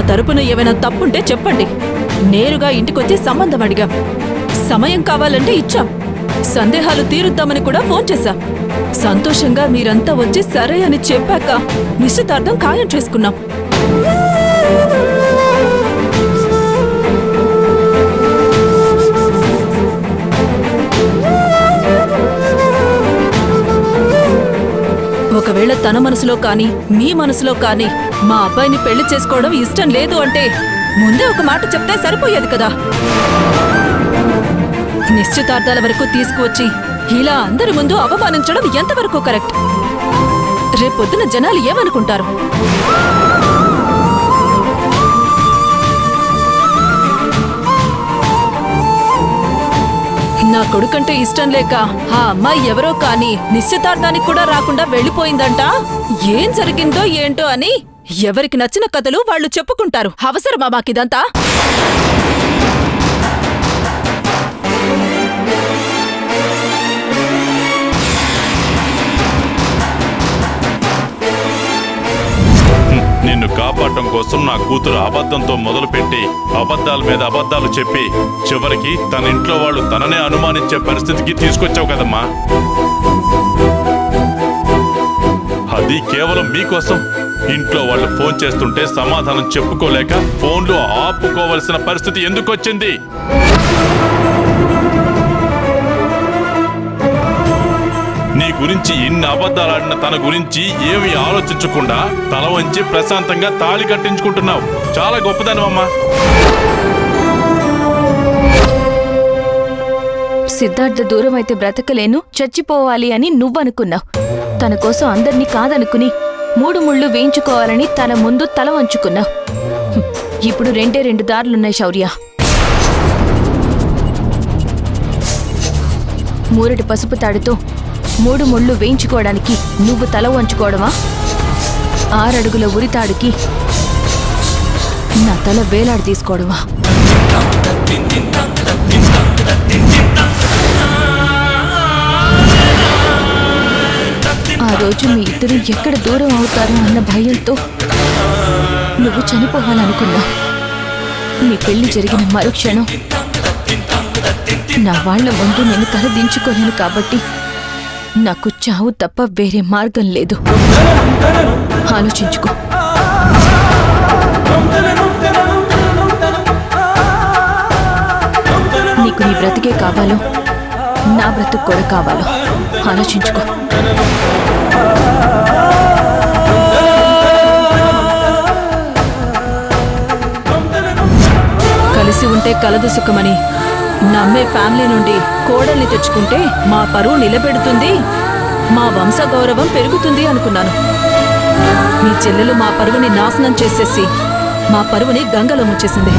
తరపున ఏమైనా తప్పుంటే చెప్పండి. నేరుగా ఇంటికొచ్చి సంబంధం అడిగాం. సమయం కావాలంటే ఇచ్చాం. సందేహాలు తీరుద్దామని కూడా ఫోన్ చేశాం. సంతోషంగా మీరంతా వచ్చి సరే అని చెప్పాక నిశ్చితార్థం ఖాయం చేసుకున్నాం. ఒకవేళ తన మనసులో కానీ మీ మనసులో కానీ మా అబ్బాయిని పెళ్లి చేసుకోవడం ఇష్టం లేదు అంటే ముందే ఒక మాట చెప్తే సరిపోయేది కదా. నిశ్చితార్థాల వరకు తీసుకువచ్చి ఇలా అందరి ముందు అవమానించడం ఎంతవరకు కరెక్ట్? రేపొద్దున జనాలు ఏమనుకుంటారు? నా కొడుకంటే ఇష్టం లేక ఆ అమ్మాయి ఎవరో కాని నిశ్చితార్థానికి కూడా రాకుండా వెళ్ళిపోయిందంట. ఏం జరిగిందో ఏంటో అని ఎవరికి నచ్చిన కథలు వాళ్ళు చెప్పుకుంటారు. అవసరమా మాకిదంతా? నిన్ను కాపాడటం కోసం నా కూతురు అబద్ధంతో మొదలుపెట్టి అబద్ధాల మీద అబద్ధాలు చెప్పి చివరికి తన ఇంట్లో వాళ్ళు తననే అనుమానించే పరిస్థితికి తీసుకొచ్చావు కదమ్మా. అది కేవలం మీకోసం. ఇంట్లో వాళ్ళు ఫోన్ చేస్తుంటే సమాధానం చెప్పుకోలేక ఫోన్లు ఆపుకోవలసిన పరిస్థితి ఎందుకు వచ్చింది? నీ గురించి ఇన్ని అబద్ధాలాడిన తన గురించి ఏమీ ఆలోచించకుండా తల వంచి ప్రశాంతంగా తాళి కట్టించుకుంటున్నావు. చాలా గొప్పదనమ్మా. సిద్ధార్థ దూరం అయితే బ్రతకలేను, చచ్చిపోవాలి అని నువ్వనుకున్నావు. తన కోసం అందర్నీ కాదనుకుని 3 ముళ్ళు వేయించుకోవాలని తన ముందు తల వంచుకున్నావు. ఇప్పుడు 2 దారులున్నాయి శౌర్య. మూరటి పసుపు తాడుతో 3 ముళ్ళు వేయించుకోవడానికి నువ్వు తల వంచుకోవడమా? 6 అడుగుల ఉరితాడుకి నా తల వేలాడి తీసుకోవడమా? ఆ రోజు మీ ఇద్దరు ఎక్కడ దూరం అవుతారో అన్న భయంతో నువ్వు చనిపోవాలనుకున్నావు. నీ పెళ్లి జరిగిన మరుక్షణం నా వాళ్ల ముందు నేను తల దించుకోలేను కాబట్టి నాకు చావు తప్ప వేరే మార్గం లేదు. ఆలోచించుకో. నీకు నీ బ్రతికే కావాలో నా బ్రతుకు కూడా కావాలో ఆలోచించుకో. కలిసి ఉంటే కలదు సుఖమని నమ్మే ఫ్యామిలీ నుండి కోడల్ని తెచ్చుకుంటే మా పరువు నిలబెడుతుంది, మా వంశ గౌరవం పెరుగుతుంది అనుకున్నాను. మీ చెల్లెలు మా పరువుని నాశనం చేసేసి మా పరువుని గంగలో ముంచేసింది.